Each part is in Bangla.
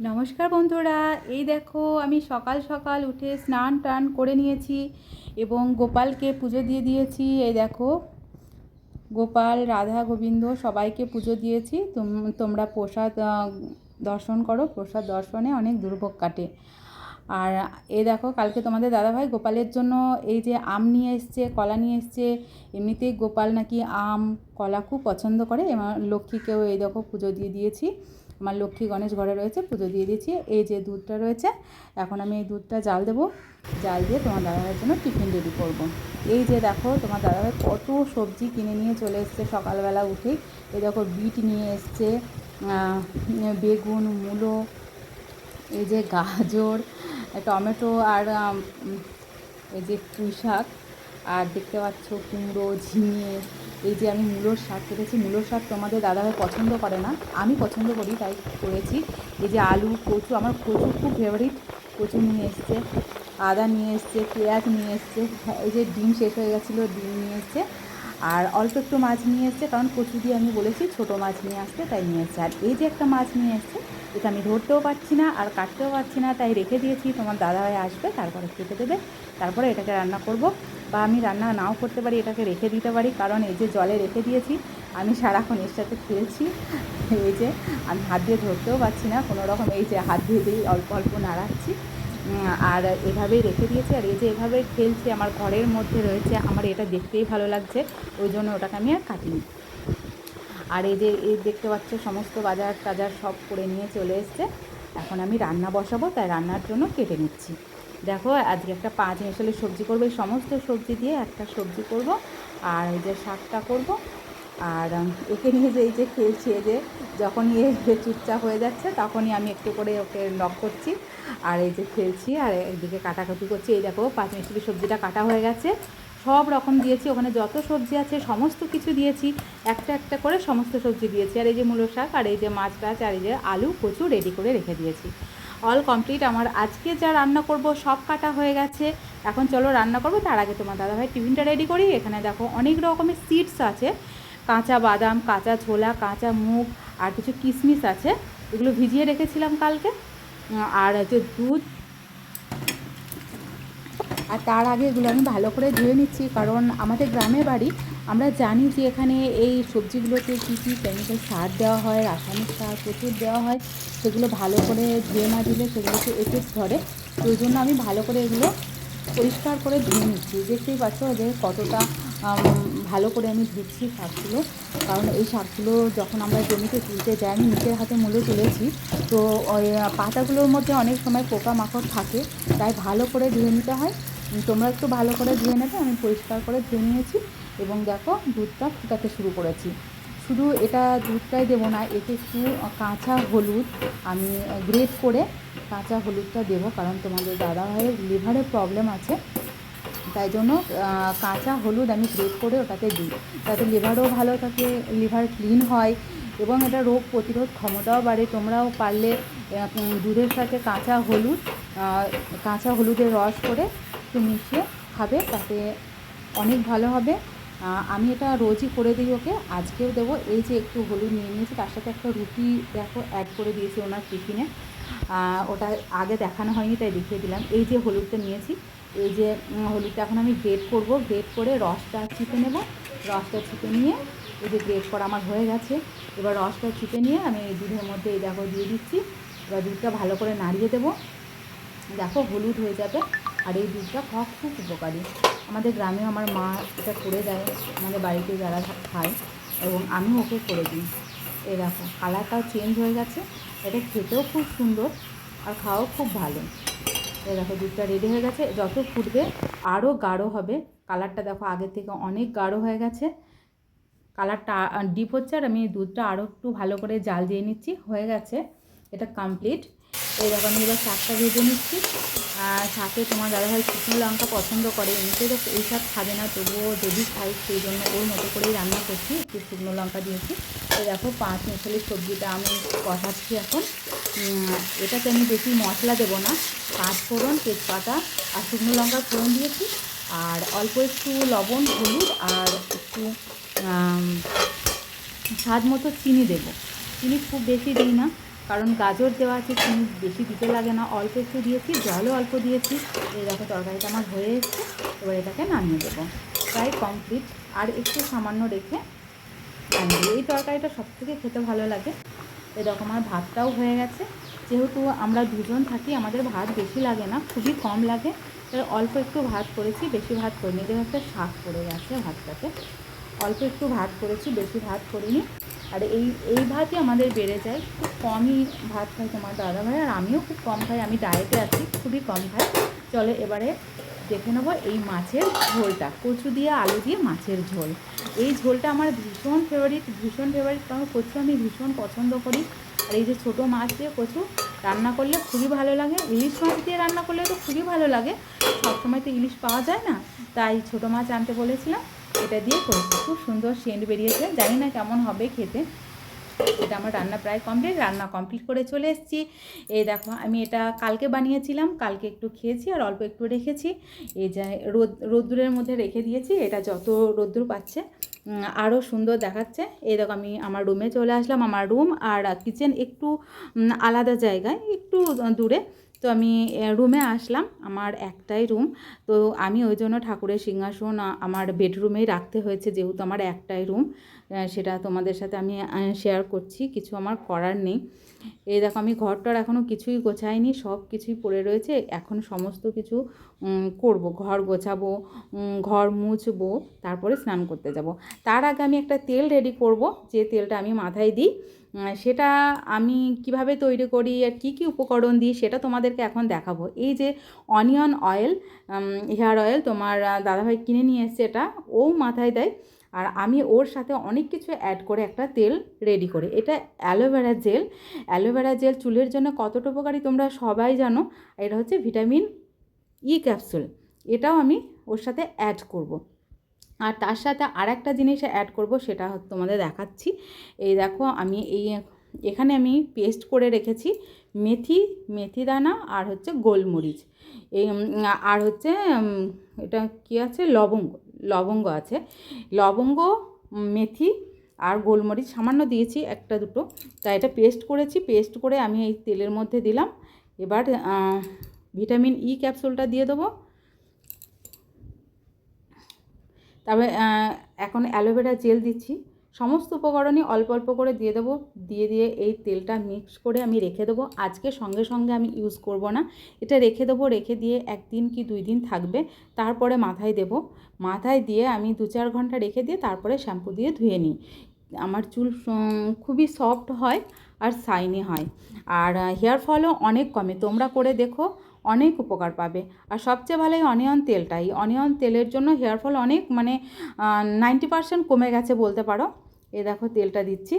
নমস্কার বন্ধুরা, এই দেখো আমি সকাল সকাল উঠে স্নান টান করে নিয়েছি এবং গোপালকে পুজো দিয়ে দিয়েছি। এই দেখো গোপাল রাধা গোবিন্দ সবাইকে পুজো দিয়েছি। তোমরা প্রসাদ দর্শন করো, প্রসাদ দর্শনে অনেক দুর্ভোগ কাটে। আর এই দেখো কালকে তোমাদের দাদাভাই গোপালের জন্য এই যে আম নিয়ে এসছে, কলা নিয়ে এসছে। এমনিতেই গোপাল নাকি আম কলা খুব পছন্দ করে। আমার লক্ষ্মীকেও এই দেখো পুজো দিয়ে দিয়েছি। আমার লক্ষ্মী গণেশ ঘরে রয়েছে, পুজো দিয়ে দিয়েছি। এই যে দুধটা রয়েছে, এখন আমি এই দুধটা জাল দেবো। জাল দিয়ে তোমার দাদাভাইয়ের জন্য টিফিন রেডি করব। এই যে দেখো তোমার দাদাভাই কত সবজি কিনে নিয়ে চলে এসছে সকালবেলা উঠেই। এই দেখো বিট নিয়ে এসছে, বেগুন, মূলো, এই যে গাজর, টমেটো, আর এই যে পুঁই শাক, আর দেখতে পাচ্ছ কুমড়ো, ঝিঙে। এই যে আমি মূলোর শাক কেটেছি। মূলোর শাক তোমাদের দাদাভাই পছন্দ করে না, আমি পছন্দ করি তাই করেছি। এই যে আলু, কচু, আমার কচু খুব ফেভারিট, কচু নিয়ে এসছে। আদা নিয়ে এসছে, পেঁয়াজ নিয়ে এসছে। এই যে ডিম শেষ হয়ে গেছিলো, ডিম নিয়ে এসছে। আর অল্প একটু মাছ নিয়ে এসছে, কারণ কচু দিয়ে আমি বলেছি ছোটো মাছ নিয়ে আসতে, তাই নিয়ে এসছে। আর এই যে একটা মাছ নিয়ে এসছে, এটা আমি ধরতেও পারছি না আর কাটতেও পারছি না, তাই রেখে দিয়েছি। তোমার দাদাভাই আসবে, তারপরে কেটে দেবে, তারপরে এটাকে রান্না করব। বা আমি রান্না নাও করতে পারি, এটাকে রেখে দিতে পারি, কারণ এই যে জলে রেখে দিয়েছি, আমি সারাক্ষণ এর সাথে খেলছি। এই যে আমি হাত দিয়ে ধরতেও পারছি না কোনো রকম, এই যে হাত দিয়ে দিয়ে অল্প অল্প নাড়াচ্ছি। আর এভাবেই রেখে দিয়েছি। আর এই যে এভাবে খেলছি, আমার ঘরের মধ্যে রয়েছে, আমার এটা দেখতেই ভালো লাগছে, ওই জন্য ওটাকে আমি আর কাটিনি। আর এই যে এই দেখতে পাচ্ছ সমস্ত বাজার টাজার সব করে নিয়ে চলে এসছে। এখন আমি রান্না বসাবো, তাই রান্নার জন্য কেটে নিচ্ছি। দেখো আজকে একটা 5 মিশালি সবজি করবো, এই সমস্ত সবজি দিয়ে একটা সবজি করব। আর এই যে শাকটা করব। আর একে নিয়ে যে এই যে খেলছি, এই যে যখনই চুপচাপ হয়ে যাচ্ছে তখনই আমি একটু করে ওকে নক করছি, আর এই যে খেলছি আর একদিকে কাটাকাটি করছি। এই দেখো 5 মিশালি সবজিটা কাটা হয়ে গেছে, সব রকম দিয়েছি, ওখানে যত সবজি আছে সমস্ত কিছু দিয়েছি, একটা একটা করে সমস্ত সবজি দিয়েছি। আর এই যে মূলো শাক, আর এই যে মাছ টাছ, আর এই যে আলু কচু রেডি করে রেখে দিয়েছি। All complete. আমার আজকে যা রান্না করব সব কাটা হয়ে গেছে। এখন চলো রান্না করবো, তার আগে তোমার দাদাভাই টিফিনটা রেডি করি। এখানে দেখো অনেক রকমের সিডস আছে, কাঁচা বাদাম, কাঁচা ছোলা, কাঁচা মুগ, আর কিছু কিশমিশ আছে, এগুলো ভিজিয়ে রেখেছিলাম কালকে। আর হচ্ছে দুধ। আর তার আগে এগুলো আমি ভালো করে ধুয়ে নিচ্ছি, কারণ আমাদের গ্রামের বাড়ি, আমরা জানি যে এখানে এই সবজিগুলোতে কী কী কেমিক্যাল সার দেওয়া হয়, রাসায়নিক সার প্রচুর দেওয়া হয়। সেগুলো ভালো করে ধুয়ে না দিলে সেগুলোকে এফেক্ট ধরে। তো ওই জন্য আমি ভালো করে এগুলো পরিষ্কার করে ধুয়ে নিচ্ছি। দেখতেই পাচ্ছ যে কতটা ভালো করে আমি ধুচ্ছি শাকগুলো, কারণ এই শাকগুলো যখন আমরা জমিতে তুলতে যাই, আমি নিজের হাতে মূল্য তুলেছি, তো ওই পাতাগুলোর মধ্যে অনেক সময় পোকামাকড় থাকে, তাই ভালো করে ধুয়ে নিতে হয়। তোমরা একটু ভালো করে ধুয়ে নেবে, আমি পরিষ্কার করে ধুয়ে নিয়েছি। এবং দেখো দুধটা ফুটাতে শুরু করেছি। শুধু এটা দুধটাই দেবো না, এতে একটু কাঁচা হলুদ আমি গ্রেট করে কাঁচা হলুদটা দেবো, কারণ তোমাদের দাদাভাইয়ের লিভারের প্রবলেম আছে, তাই জন্য কাঁচা হলুদ আমি গ্রেট করে ওটাতে দিই, তাতে লিভারও ভালো থাকে, লিভার ক্লিন হয়, এবং এটা রোগ প্রতিরোধ ক্ষমতাও বাড়ে। তোমরাও পারলে দুধের সাথে কাঁচা হলুদের রস করে একটু মিশিয়ে খাবে, তাতে অনেক ভালো হবে। আমি এটা রোজই করে দিই ওকে, আজকেও দেবো। এই যে একটু হলুদ নিয়ে নিয়েছি, তার সাথে একটা রুটি দেখো অ্যাড করে দিয়েছি ওনার টিফিনে। ওটা আগে দেখানো হয়নি তাই দেখিয়ে দিলাম। এই যে হলুদটা নিয়েছি, এই যে হলুদটা এখন আমি গ্রেট করব, গ্রেট করে রসটা চিপে নেব। রসটা চিপে নিয়ে এই যে গ্রেট করা আমার হয়ে গেছে, এবার রসটা চিপে নিয়ে আমি এই দুধের মধ্যে এই দেখো দিয়ে দিচ্ছি। এবার দুধটা ভালো করে নাড়িয়ে দেবো, দেখো হলুদ হয়ে যাবে। আর এই দুধটা খাওয়া খুব উপকারী, আমাদের গ্রামেও আমার মা এটা করে দেয়, আমাদের বাড়িতে যারা খায়, এবং আমিও ওকে করে দিই। এই দেখো কালারটাও চেঞ্জ হয়ে গেছে, এটা খেতেও খুব সুন্দর আর খাওয়াও খুব ভালো। এই দেখো দুধটা রেডি হয়ে গেছে, যত ফুটবে আরও গাঢ় হবে। কালারটা দেখো আগের থেকে অনেক গাঢ় হয়ে গেছে, কালারটা ডিপ হচ্ছে। আর আমি দুধটা আরও একটু ভালো করে জাল দিয়ে নিচ্ছি, হয়ে গেছে এটা কমপ্লিট। এই দেখো আমি এবার শাকটা ভেজে নিচ্ছি। আর শাকে তোমার দাদাভাই শুকনো লঙ্কা পছন্দ করে, এমনিতে তো এই শাক খাবে না, তবুও যদি খাই সেই জন্য ওর মতো করেই রান্না করছি, একটু শুকনো লঙ্কা দিয়েছি। এই দেখো 5 মিশালি সবজিটা আমি কষাচ্ছি এখন। এটাতে আমি বেশি মশলা দেবো না, পাঁচফোড়ন, তেজপাতা আর শুকনো লঙ্কার ফোড়ন দিয়েছি, আর অল্প একটু লবণ, হলুদ, আর একটু স্বাদ মতো চিনি দেবো। চিনি খুব বেশি দিই না, কারণ গাজর দেওয়া আছে, চিনি বেশি দিতে লাগে না, অল্প একটু দিয়েছি, জলও অল্প দিয়েছি। এই দেখো তরকারিটা আমার হয়ে এসছে, এবার এটাকে নামিয়ে দেবো। প্রায় কমপ্লিট, আর একটু সামান্য রেখে নামিয়ে দেবো। এই তরকারিটা সবথেকে খেতে ভালো লাগে। এরকম আমার ভাতটাও হয়ে গেছে। যেহেতু আমরা দুজন থাকি, আমাদের ভাত বেশি লাগে না, খুবই কম লাগে, তাহলে অল্প একটু ভাত করেছি, বেশি ভাত করিনি। এদের একটা শাক পড়ে গেছে ভাতটাতে, অল্প একটু ভাত করেছি, বেশি ভাত করিনি। আর এই ভাতই আমাদের বেড়ে যায়, খুব কমই ভাত খাই তোমার দাদাভাই, আর আমিও খুব কম খাই, আমি ডায়েটে আছি, খুবই কম খাই। চলো এবারে দেখে নেবো এই মাছের ঝোলটা, কচু দিয়ে আলু দিয়ে মাছের ঝোল। এই ঝোলটা আমার ভীষণ ফেভারিট, কারণ কচু আমি ভীষণ পছন্দ করি। আর এই যে ছোটো মাছ দিয়ে কচু রান্না করলে খুবই ভালো লাগে, ইলিশ মাছ দিয়ে রান্না করলে তো খুবই ভালো লাগে, সবসময় তো ইলিশ পাওয়া যায় না, তাই ছোটো মাছ আনতে বলেছিলাম, এটা দিয়ে করেছি। খুব সুন্দর সেন্ট বেরিয়েছে, জানি না কেমন হবে খেতে। এটা আমার রান্না প্রায় কমপ্লিট, রান্না কমপ্লিট করে চলে এসেছি। এই দেখো আমি এটা কালকে বানিয়েছিলাম, কালকে একটু খেয়েছি আর অল্প একটু রেখেছি। এই যে রোদ্দুরের মধ্যে রেখে দিয়েছি, এটা যত রোদ্দুর পাচ্ছে আরও সুন্দর দেখাচ্ছে। এই দেখো আমি আমার রুমে চলে আসলাম, আমার রুম আর কিচেন একটু আলাদা জায়গায়, একটু দূরে। তো আমি রুমে আসলাম, আমার একটাই রুম, তো আমি ওই জন্য ঠাকুরের সিংহাসন আমার বেডরুমেই রাখতে হয়েছে, যেহেতু আমার একটাই রুম। সেটা তোমাদের সাথে আমি শেয়ার করছি, কিছু আমার করার নেই। এই দেখো আমি ঘরটার এখনও কিছুই গোছাইনি, সব কিছুই পড়ে রয়েছে, এখন সমস্ত কিছু করব, ঘর গোছাবো, ঘর মুছবো, তারপরে স্নান করতে যাব। তার আগে আমি একটা তেল রেডি করব, যে তেলটা আমি মাথায় দিই, সেটা আমি কিভাবে তৈরি করি আর কী কী উপকরণ দিই সেটা তোমাদেরকে এখন দেখাবো। এই যে অনিয়ন অয়েল, হেয়ার অয়েল তোমার দাদাভাই কিনে নিয়ে এসছে, এটা ও মাথায় দেয়, আর আমি ওর সাথে অনেক কিছু অ্যাড করে একটা তেল রেডি করি। এটা অ্যালোভেরা জেল। অ্যালোভেরা জেল চুলের জন্য কতটা উপকারী তোমরা সবাই জানো। এটা হচ্ছে ভিটামিন ই ক্যাপসুল, এটাও আমি ওর সাথে অ্যাড করব। আর তার সাথে আর একটা জিনিস অ্যাড করব, সেটা তোমাদের দেখাচ্ছি। এই দেখো আমি এখানে আমি পেস্ট করে রেখেছি মেথি দানা আর হচ্ছে গোলমরিচ, এই আর হচ্ছে এটা কি আছে, লবঙ্গ আছে, লবঙ্গ, মেথি আর গোলমরিচ সামান্য দিয়েছি, একটা দুটো, তাই এটা পেস্ট করেছি। পেস্ট করে আমি এই তেলের মধ্যে দিলাম। এবার ভিটামিন ই ক্যাপসুলটা দিয়ে দেবো। তবে এখন অ্যালোভেরা জেল দিচ্ছি। সমস্ত উপকরণই অল্প অল্প করে দিয়ে দেবো, দিয়ে এই তেলটা মিক্স করে আমি রেখে দেবো। আজকে সঙ্গে সঙ্গে আমি ইউজ করব না, এটা রেখে দেবো, রেখে দিয়ে 1 দিন কি 2 দিন থাকবে, তারপরে মাথায় দেব। মাথায় দিয়ে আমি 2-4 ঘন্টা রেখে দিয়ে তারপরে শ্যাম্পু দিয়ে ধুয়ে নিই। আমার চুল খুবই সফট হয় আর শাইনি হয়, আর হেয়ার ফলও অনেক কমে। তোমরা করে দেখো, অনেক উপকার পাবে। আর সবচেয়ে ভালো এই অনিয়ন তেলটাই, অনিয়ন তেলের জন্য হেয়ার ফল অনেক 90% কমে গেছে বলতে পারো। এ দেখো তেলটা দিচ্ছি,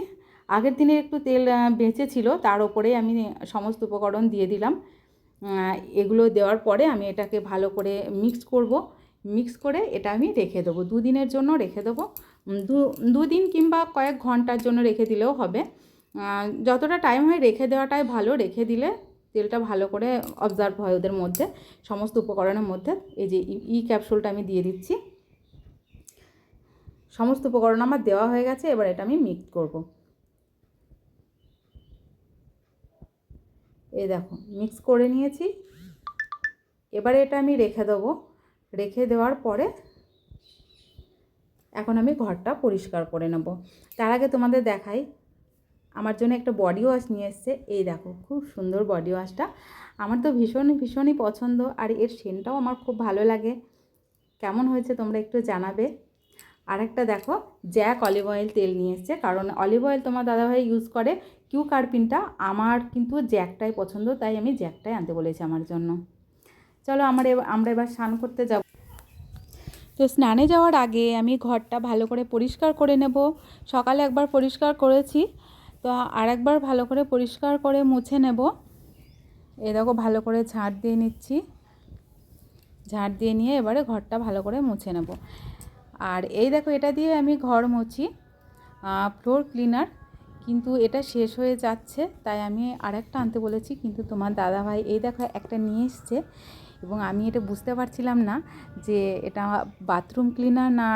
আগের দিনে একটু তেল বেঁচে ছিল, তার ওপরেই আমি সমস্ত উপকরণ দিয়ে দিলাম। এগুলো দেওয়ার পরে আমি এটাকে ভালো করে মিক্স করে এটা আমি রেখে দেবো, 2 দিনের জন্য রেখে দেবো। 2 দিন কিংবা কয়েক ঘন্টার জন্য রেখে দিলেও হবে, যতটা টাইম হয় রেখে দেওয়াটাই ভালো। রেখে দিলে তেলটা ভালো করে অবজার্ভ হয় ওদের মধ্যে, সমস্ত উপকরণের মধ্যে। এই যে ই ক্যাপসুলটা আমি দিয়ে দিচ্ছি, সমস্ত উপকরণ আমার দেওয়া হয়ে গেছে। এবার এটা আমি মিক্স করব। এই দেখো মিক্স করে নিয়েছি, এবারে এটা আমি রেখে দেবো। রেখে দেওয়ার পরে এখন আমি ঘরটা পরিষ্কার করে নেব। তার আগে তোমাদের দেখাই, আমার জন্য একটা বডি ওয়াশ নিয়ে এসছে। এই দেখো খুব সুন্দর বডি ওয়াশটা, আমার তো ভীষণই পছন্দ, আর এর সেন্টটাও আমার খুব ভালো লাগে। কেমন হয়েছে তোমরা একটু জানাবে। আর একটা দেখো জ্যাক অলিভ অয়েল তেল নিয়ে এসছে, কারণ অলিভ অয়েল তোমার দাদাভাই ইউজ করে কিউকার্পিনটা, আমার কিন্তু জ্যাকটাই পছন্দ, তাই আমি জ্যাকটাই আনতে বলেছি আমার জন্য। চলো আমরা এবার স্নান করতে যাব। তো স্নানে যাওয়ার আগে আমি ঘরটা ভালো করে পরিষ্কার করে নেব। সকালে একবার পরিষ্কার করেছি, তো আর একবার ভালো করে পরিষ্কার করে মুছে নেব। এ দেখো ভালো করে ঝাঁট দিয়ে নিচ্ছি, ঝাঁট দিয়ে নিয়ে এবারে ঘরটা ভালো করে মুছে নেব। আর এই দেখো এটা দিয়ে আমি ঘর মুছি, ফ্লোর ক্লিনার, কিন্তু এটা শেষ হয়ে যাচ্ছে, তাই আমি আরেকটা আনতে বলেছি। কিন্তু তোমার দাদাভাই এই দেখো একটা নিয়ে এসছে, এবং আমি এটা বুঝতে পারছিলাম না যে এটা বাথরুম ক্লিনার না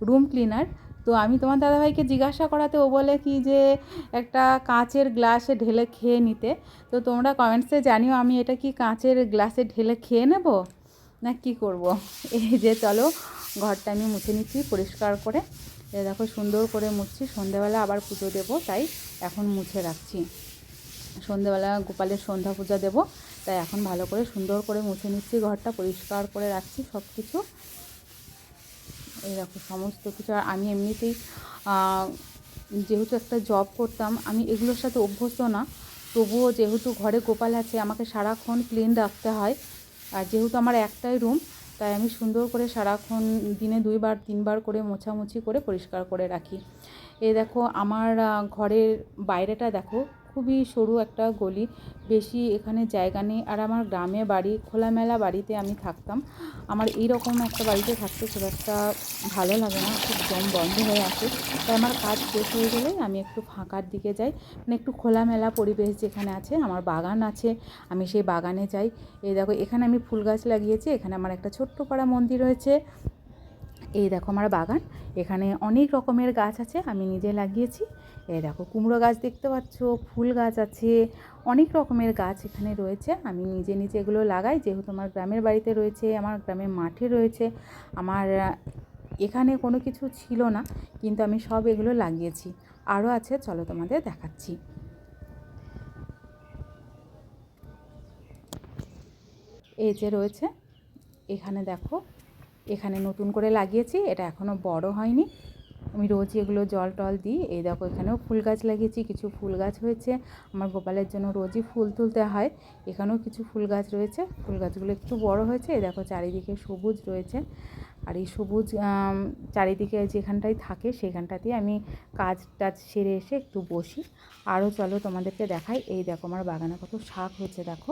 রুম ক্লিনার। তো তো আমি তোমার দাদাভাইকে জিজ্ঞাসা করাতে ও বলে কি যে একটা কাঁচের গ্লাসে ঢেলে খেয়ে নিতে। তো তোমরা কমেন্টসে জানিও আমি এটা কি কাঁচের গ্লাসে ঢেলে খেয়ে নেব না কি করব। এই যে চলো ঘরটা আমি মুছে নিচ্ছি পরিষ্কার করে। দেখো সুন্দর করে মুছছি, সন্ধেবেলা আবার পুজো দেবো তাই এখন মুছে রাখছি। সন্ধেবেলা গোপালের সন্ধ্যা পূজা দেবো তাই এখন ভালো করে সুন্দর করে মুছে নিচ্ছি, ঘরটা পরিষ্কার করে রাখছি সব কিছু। এই দেখো সমস্ত কিছু। আর আমি এমনিতেই যেহেতু একটা জব করতাম, আমি এগুলোর সাথে অভ্যস্ত না, তবুও যেহেতু ঘরে গোপাল আছে আমাকে সারাক্ষণ ক্লিন রাখতে হয়। আর যেহেতু আমার একটাই রুম তাই আমি সুন্দর করে সারাক্ষণ দিনে 2বার 3বার করে মোছামুছি করে পরিষ্কার করে রাখি। এই দেখো আমার ঘরের বাইরেটা দেখো, খুবই সরু একটা গলি, বেশি এখানে জায়গা নেই। আর আমার গ্রামে বাড়ি, খোলামেলা বাড়িতে আমি থাকতাম। আমার এইরকম একটা বাড়িতে থাকতে খুব একটা ভালো লাগে না, খুব দম বন্ধ হয়ে আসে। তাই আমার কাজ শেষ হয়ে গেলে আমি একটু ফাঁকার দিকে যাই, মানে একটু খোলামেলা পরিবেশ যেখানে আছে। আমার বাগান আছে, আমি সেই বাগানে যাই। এই দেখো এখানে আমি ফুল গাছ লাগিয়েছি, এখানে আমার একটা ছোট্ট পাড়া মন্দির রয়েছে। এই দেখো আমার বাগান, এখানে অনেক রকমের গাছ আছে, আমি নিজে লাগিয়েছি। এই দেখো কুমড়ো গাছ দেখতে পাচ্ছ, ফুল গাছ আছে, অনেক রকমের গাছ এখানে রয়েছে। আমি নিজে নিজে এগুলো লাগাই, যেহেতু আমার গ্রামের বাড়িতে রয়েছে, আমার গ্রামের মাঠে রয়েছে। আমার এখানে কোনো কিছু ছিল না, কিন্তু আমি সব এগুলো লাগিয়েছি। আরও আছে, চলো তোমাদের দেখাচ্ছি। এই যে রয়েছে, এখানে দেখো, এখানে নতুন করে লাগিয়েছি, এটা এখনও বড় হয়নি। আমি রোজই এগুলো জল টল দিই। এই দেখো এখানেও ফুল গাছ লাগিয়েছি, কিছু ফুল গাছ হয়েছে। আমার গোপালের জন্য রোজই ফুল তুলতে হয়। এখানেও কিছু ফুল গাছ রয়েছে, ফুল গাছগুলো একটু বড় হয়েছে। এই দেখো চারিদিকে সবুজ রয়েছে। আর এই সবুজ চারিদিকে যেখানটায় থাকে সেখানটাতেই আমি কাজ টাজ সেরে এসে একটু বসি। আরও চলো তোমাদেরকে দেখাই। এই দেখো আমার বাগানে কত শাক হয়েছে দেখো।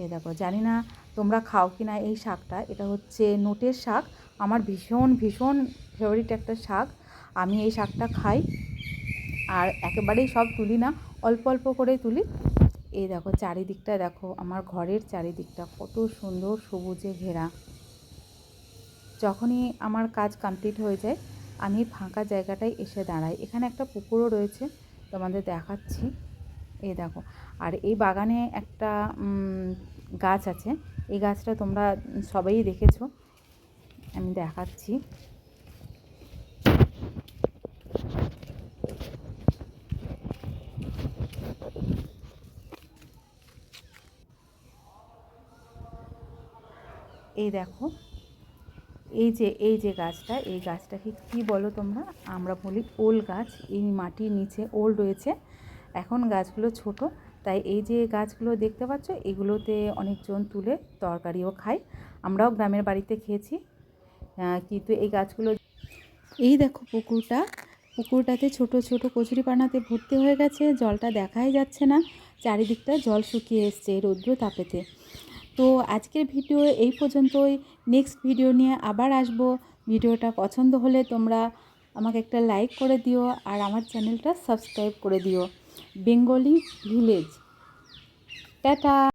এই দেখো, জানি না তোমরা খাও কি না এই শাকটা, এটা হচ্ছে নোটের শাক। আমার ভীষণ ভীষণ ফেভারিট একটা শাক, আমি এই শাকটা খাই। আর একেবারেই সব তুলি না, অল্প অল্প করে তুলি। এই দেখো চারিদিকটা দেখো, আমার ঘরের চারিদিকটা কত সুন্দর সবুজে ঘেরা। যখনই আমার কাজ কমপ্লিট হয়ে যায় আমি ফাঁকা জায়গাটায় এসে দাঁড়াই। এখানে একটা পুকুরও রয়েছে, তোমাদের দেখাচ্ছি। এই দেখো, আর এই বাগানে একটা গাছ আছে, এই গাছটা তোমরা সবাই দেখেছো, আমি দেখাচ্ছি। এই দেখো, এই যে গাছটা, এই গাছটাকে কি বলো তোমরা? আমরা বলি ওল গাছ। এই মাটির নিচে ওল রয়েছে, এখন গাছগুলো ছোট, তাই এই যে গাছগুলো দেখতে পাচ্ছ এগুলোতে অনেকজন তুলে তরকারিও খায়। আমরাও গ্রামের বাড়িতে খেয়েছি। কিন্তু এই গাছগুলো, এই দেখো পুকুরটাতে ছোট ছোট কচুরিপানাতে ভর্তি হয়ে গেছে, জলটা দেখাই যাচ্ছে না, চারিদিকটা জল শুকিয়ে এসছে রৌদ্র তাপেতে। তো আজকের ভিডিও এই পর্যন্তই। নেক্সট ভিডিও নিয়ে আবার আসবো। ভিডিওটা পছন্দ হলে তোমরা আমাকে একটা লাইক করে দিও, আর আমার চ্যানেলটা সাবস্ক্রাইব করে দিও। Bengali village. টাটা।